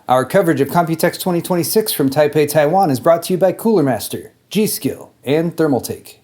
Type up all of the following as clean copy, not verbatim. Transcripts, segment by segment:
Our coverage of Computex 2026 from Taipei, Taiwan is brought to you by Cooler Master, G-Skill, and Thermaltake.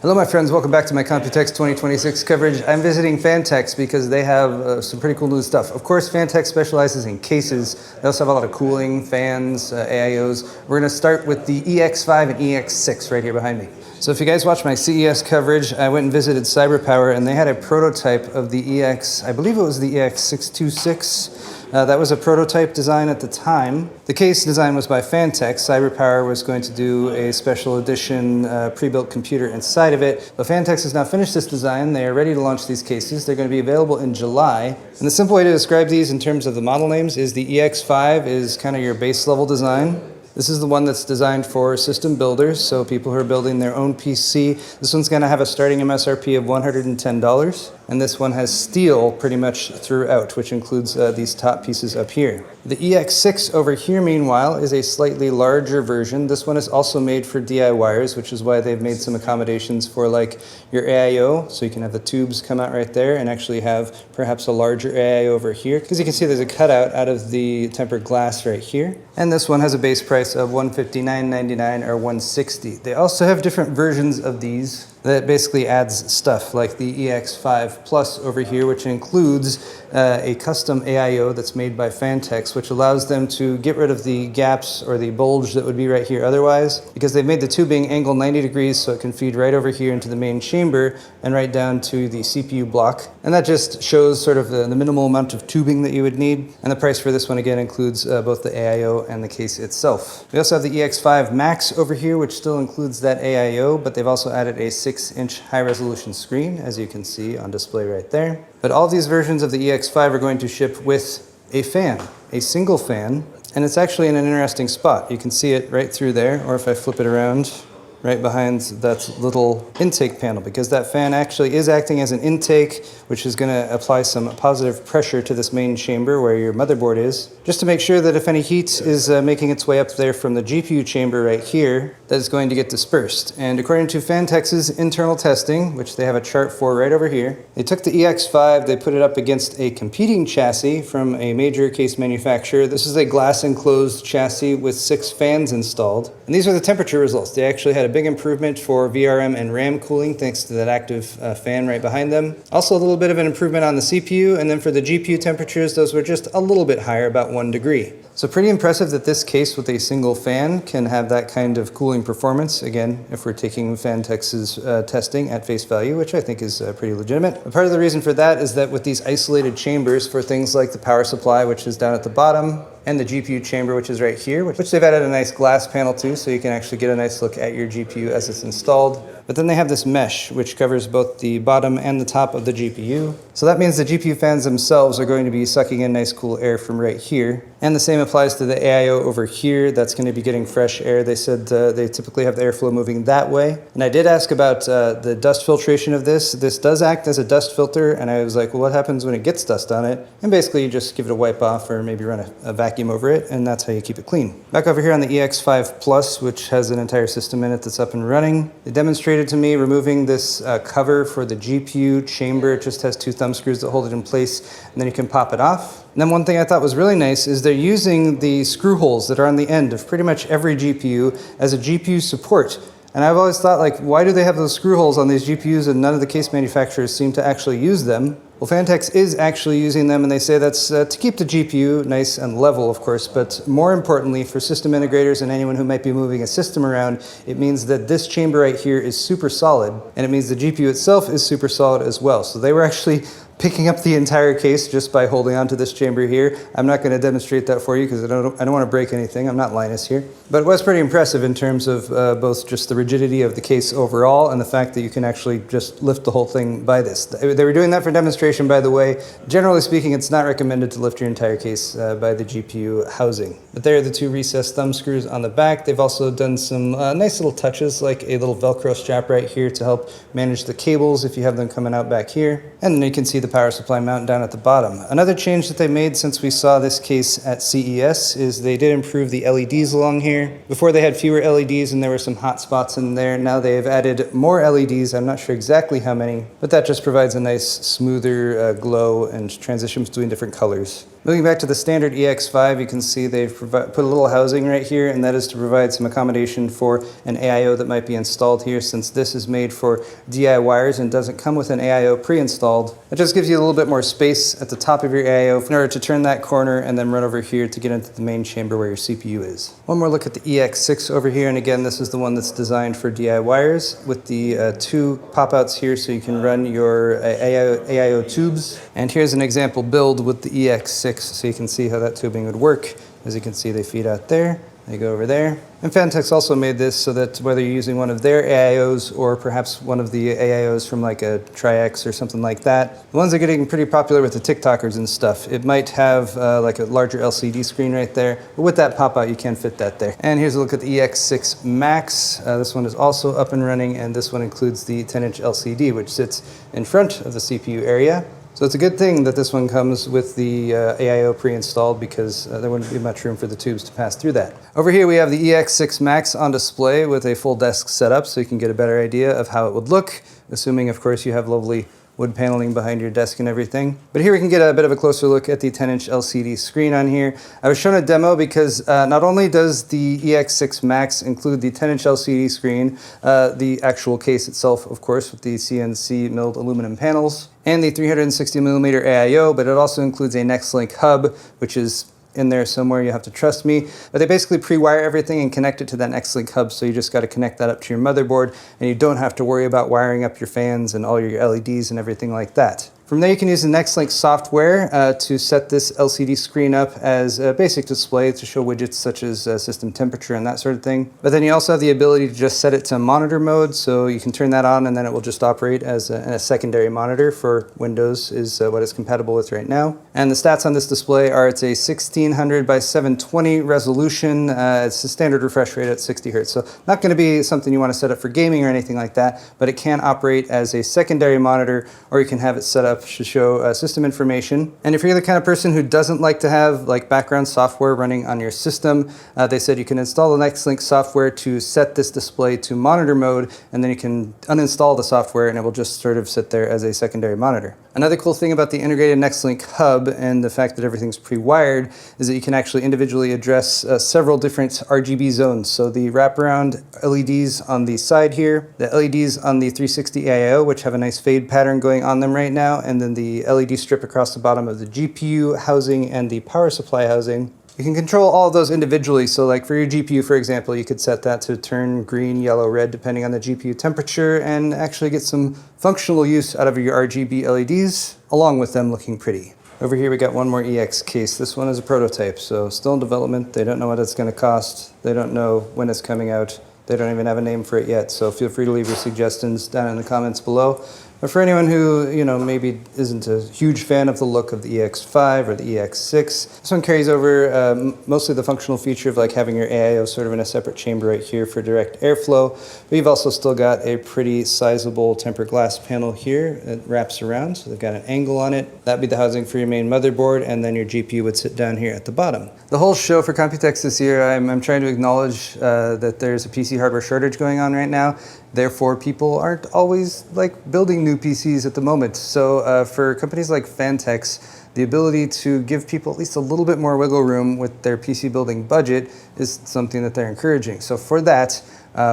Hello my friends, welcome back to my Computex 2026 coverage. I'm visiting Phanteks because they have some pretty cool new stuff. Of course, Phanteks specializes in cases. They also have a lot of cooling, fans, AIOs. We're going to start with the EX5 and EX6 right here behind me. So if you guys watched my CES coverage, I went and visited CyberPower and they had a prototype of the EX, I believe it was the EX626. That was a prototype design at the time. The case design was by Phanteks. CyberPower was going to do a special edition pre-built computer inside of it. But Phanteks has now finished this design. They are ready to launch these cases. They're going to be available in July. And the simple way to describe these in terms of the model names is the EX5 is kind of your base level design. This is the one that's designed for system builders, so people who are building their own PC. This one's going to have a starting MSRP of $110, and this one has steel pretty much throughout, which includes these top pieces up here. The EX6 over here, meanwhile, is a slightly larger version. This one is also made for DIYers, which is why they've made some accommodations for like your AIO, so you can have the tubes come out right there and actually have perhaps a larger AIO over here. Because you can see there's a cutout out of the tempered glass right here. And this one has a base price of $159.99 or $160. They also have different versions of these that basically adds stuff like the EX5 Plus over here, which includes a custom AIO that's made by Phanteks, which allows them to get rid of the gaps or the bulge that would be right here otherwise, because they've made the tubing angle 90 degrees so it can feed right over here into the main chamber and right down to the CPU block. And that just shows sort of the minimal amount of tubing that you would need. And the price for this one again includes both the AIO and the case itself. We also have the EX5 Max over here, which still includes that AIO, but they've also added a 6-inch high-resolution screen, as you can see on display right there. But all these versions of the EX5 are going to ship with a fan, a single fan, and it's actually in an interesting spot. You can see it right through there, or if I flip it around, right behind that little intake panel, because that fan actually is acting as an intake, which is going to apply some positive pressure to this main chamber where your motherboard is, just to make sure that if any heat is making its way up there from the GPU chamber right here, that is going to get dispersed. And according to Phanteks' internal testing, which they have a chart for right over here, they took the EX5, they put it up against a competing chassis from a major case manufacturer. This is a glass enclosed chassis with 6 fans installed. And these are the temperature results. They actually had a big improvement for VRM and RAM cooling thanks to that active fan right behind them. Also a little bit of an improvement on the CPU, and then for the GPU temperatures, those were just a little bit higher, about 1 degree. So pretty impressive that this case with a single fan can have that kind of cooling performance. Again, if we're taking Phanteks' testing at face value, which I think is pretty legitimate. But part of the reason for that is that with these isolated chambers for things like the power supply, which is down at the bottom, and the GPU chamber, which is right here, which they've added a nice glass panel to, so you can actually get a nice look at your GPU as it's installed. But then they have this mesh, which covers both the bottom and the top of the GPU. So that means the GPU fans themselves are going to be sucking in nice cool air from right here. And the same applies to the AIO over here. That's going to be getting fresh air. They said they typically have the airflow moving that way. And I did ask about the dust filtration of this. This does act as a dust filter, and I was like, well, what happens when it gets dust on it? And basically you just give it a wipe off or maybe run a vacuum over it, and that's how you keep it clean. Back over here on the EX5 Plus, which has an entire system in it that's up and running, they demonstrated to me removing this cover for the GPU chamber. It just has 2 thumb screws that hold it in place, and then you can pop it off. And then one thing I thought was really nice is they're using the screw holes that are on the end of pretty much every GPU as a GPU support. And I've always thought, like, why do they have those screw holes on these GPUs and none of the case manufacturers seem to actually use them? Well, Phanteks is actually using them, and they say that's to keep the GPU nice and level, of course, but more importantly, for system integrators and anyone who might be moving a system around, it means that this chamber right here is super solid, and it means the GPU itself is super solid as well. So they were actually picking up the entire case just by holding onto this chamber here. I'm not going to demonstrate that for you because I don't want to break anything. I'm not Linus here. But it was pretty impressive in terms of both just the rigidity of the case overall and the fact that you can actually just lift the whole thing by this. They were doing that for demonstration, by the way. Generally speaking, it's not recommended to lift your entire case by the GPU housing. But there are the 2 recessed thumb screws on the back. They've also done some nice little touches, like a little Velcro strap right here to help manage the cables if you have them coming out back here. And then you can see the power supply mount down at the bottom. Another change that they made since we saw this case at CES is they did improve the LEDs along here. Before they had fewer LEDs and there were some hot spots in there. Now they have added more LEDs. I'm not sure exactly how many, but that just provides a nice smoother glow and transition between different colors. Moving back to the standard EX5, you can see they've put a little housing right here, and that is to provide some accommodation for an AIO that might be installed here, since this is made for DIYers and doesn't come with an AIO pre-installed. It just gives you a little bit more space at the top of your AIO in order to turn that corner and then run over here to get into the main chamber where your CPU is. One more look at the EX6 over here, and again, this is the one that's designed for DIYers with the two pop-outs here so you can run your AIO tubes. And here's an example build with the EX6. So you can see how that tubing would work. As you can see, they feed out there, they go over there. And Phanteks also made this so that whether you're using one of their AIOs or perhaps one of the AIOs from like a Tri-X or something like that, the ones that are getting pretty popular with the TikTokers and stuff, it might have like a larger LCD screen right there, but with that pop-out you can fit that there. And here's a look at the EX6 Max. This one is also up and running, and this one includes the 10-inch LCD, which sits in front of the CPU area. So it's a good thing that this one comes with the AIO pre-installed, because there wouldn't be much room for the tubes to pass through that. Over here we have the EX6 Max on display with a full desk setup, so you can get a better idea of how it would look, assuming of course you have lovely wood paneling behind your desk and everything. But here we can get a bit of a closer look at the 10-inch LCD screen on here. I was shown a demo because not only does the EX6 Max include the 10-inch LCD screen, the actual case itself, of course, with the CNC milled aluminum panels, and the 360mm AIO, but it also includes a Nextlink hub, which is in there somewhere, you have to trust me. But they basically pre-wire everything and connect it to that Nextlink hub, so you just got to connect that up to your motherboard, and you don't have to worry about wiring up your fans and all your LEDs and everything like that. From there, you can use the Nextlink software to set this LCD screen up as a basic display to show widgets such as system temperature and that sort of thing. But then you also have the ability to just set it to monitor mode, so you can turn that on and then it will just operate as a secondary monitor for Windows is what it's compatible with right now. And the stats on this display are it's a 1600 by 720 resolution. It's a standard refresh rate at 60 Hz. So not going to be something you want to set up for gaming or anything like that, but it can operate as a secondary monitor, or you can have it set up to show system information. And if you're the kind of person who doesn't like to have like background software running on your system, they said you can install the Nextlink software to set this display to monitor mode, and then you can uninstall the software and it will just sort of sit there as a secondary monitor. Another cool thing about the integrated Nextlink hub and the fact that everything's pre-wired is that you can actually individually address several different RGB zones. So the wraparound LEDs on the side here, the LEDs on the 360 AIO, which have a nice fade pattern going on them right now, and then the LED strip across the bottom of the GPU housing and the power supply housing. You can control all of those individually, so like for your GPU, for example, you could set that to turn green, yellow, red, depending on the GPU temperature, and actually get some functional use out of your RGB LEDs, along with them looking pretty. Over here we got one more EX case. This one is a prototype, so still in development. They don't know what it's going to cost. They don't know when it's coming out. They don't even have a name for it yet, so feel free to leave your suggestions down in the comments below. But for anyone who, maybe isn't a huge fan of the look of the EX5 or the EX6, this one carries over mostly the functional feature of like having your AIO sort of in a separate chamber right here for direct airflow. But you've also still got a pretty sizable tempered glass panel here that wraps around, so they've got an angle on it. That'd be the housing for your main motherboard, and then your GPU would sit down here at the bottom. The whole show for Computex this year, I'm trying to acknowledge that there's a PC hardware shortage going on right now. Therefore, people aren't always like building new PCs at the moment. So for companies like Phanteks, the ability to give people at least a little bit more wiggle room with their PC building budget is something that they're encouraging. So for that,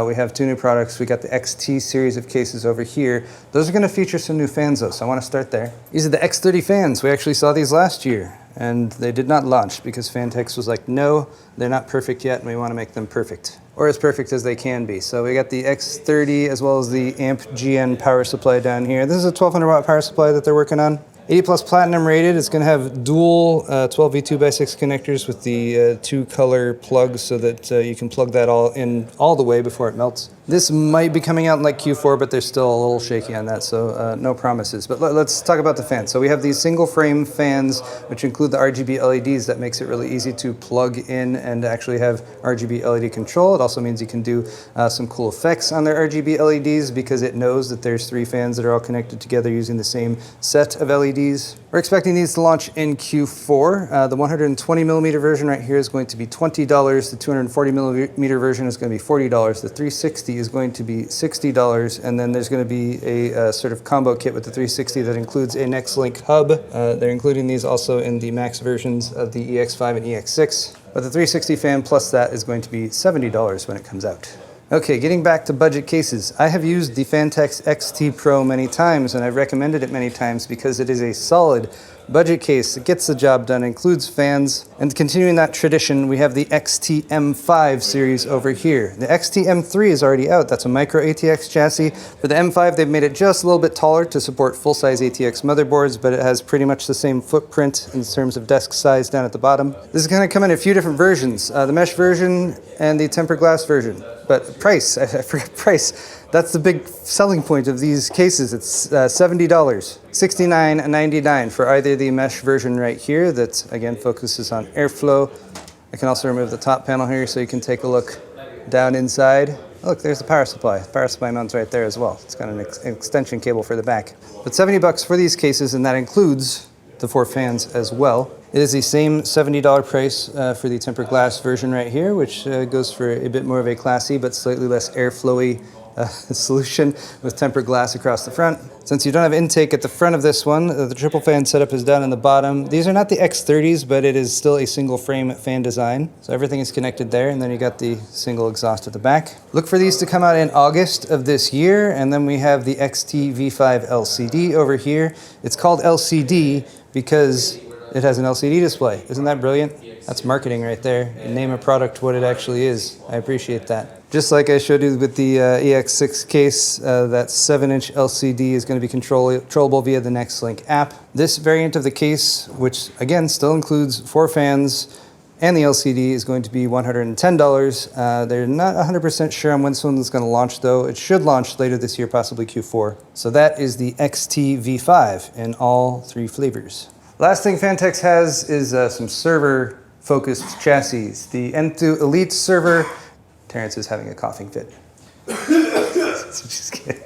we have two new products. We got the XT series of cases over here. Those are going to feature some new fans though, so I want to start there. These are the X30 fans. We actually saw these last year, and they did not launch because Phanteks was like, no, they're not perfect yet, and we want to make them perfect, or as perfect as they can be. So we got the X30 as well as the AMP GN power supply down here. This is a 1200 watt power supply that they're working on. 80 plus platinum rated. It's going to have dual 12V2x6 connectors with the two color plugs so that you can plug that all in all the way before it melts. This might be coming out in like Q4, but they're still a little shaky on that, so no promises. But let's talk about the fans. So we have these single frame fans, which include the RGB LEDs. That makes it really easy to plug in and actually have RGB LED control. It also means you can do some cool effects on their RGB LEDs because it knows that there's three fans that are all connected together using the same set of LEDs. We're expecting these to launch in Q4. The 120 millimeter version right here is going to be $20. The 240 millimeter version is going to be $40. The 360 is going to be $60. And then there's going to be a sort of combo kit with the 360 that includes a Nextlink hub. They're including these also in the max versions of the EX5 and EX6. But the 360 fan plus that is going to be $70 when it comes out. Okay, getting back to budget cases. I have used the Phanteks XT Pro many times, and I've recommended it many times because it is a solid budget case. It gets the job done, includes fans. And continuing that tradition, we have the XT-M5 series over here. The XT-M3 is already out. That's a micro ATX chassis. For the M5, they've made it just a little bit taller to support full-size ATX motherboards, but it has pretty much the same footprint in terms of desk size down at the bottom. This is going to come in a few different versions, the mesh version and the tempered glass version. But price, I forgot price. That's the big selling point of these cases. It's $70, $69.99 for either the mesh version right here that, again, focuses on airflow. I can also remove the top panel here so you can take a look down inside. Look, there's the power supply. The power supply mounts right there as well. It's got an extension cable for the back. But $70 for these cases, and that includes the 4 fans as well. It is the same $70 price for the tempered glass version right here, which goes for a bit more of a classy but slightly less airflowy solution with tempered glass across the front. Since you don't have intake at the front of this one, the triple fan setup is down in the bottom. These are not the X30s, but it is still a single frame fan design. So everything is connected there, and then you got the single exhaust at the back. Look for these to come out in August of this year, and then we have the XT V5 LCD over here. It's called LCD because it has an LCD display. Isn't that brilliant? That's marketing right there. You name a product what it actually is. I appreciate that. Just like I showed you with the EX6 case, that 7-inch LCD is going to be controllable via the Nextlink app. This variant of the case, which again still includes 4 fans and the LCD, is going to be $110. They're not 100% sure on when this one is going to launch though. It should launch later this year, possibly Q4. So that is the XT V5 in all 3 flavors. Last thing Phanteks has is some server-focused chassis. The Enthoo Elite server. Terrence is having a coughing fit. Just kidding.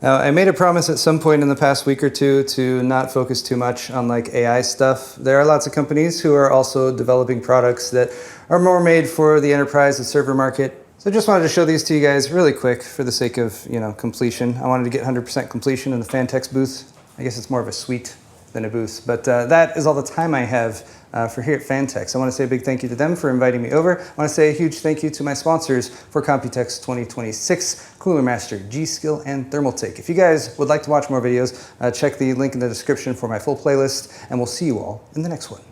Now, I made a promise at some point in the past week or two to not focus too much on like AI stuff. There are lots of companies who are also developing products that are more made for the enterprise, the server market. So I just wanted to show these to you guys really quick for the sake of, completion. I wanted to get 100% completion in the Phanteks booth. I guess it's more of a suite than a booth. But that is all the time I have for here at Phanteks. I want to say a big thank you to them for inviting me over. I want to say a huge thank you to my sponsors for Computex 2026, Cooler Master, G-Skill, and Thermaltake. If you guys would like to watch more videos, check the link in the description for my full playlist, and we'll see you all in the next one.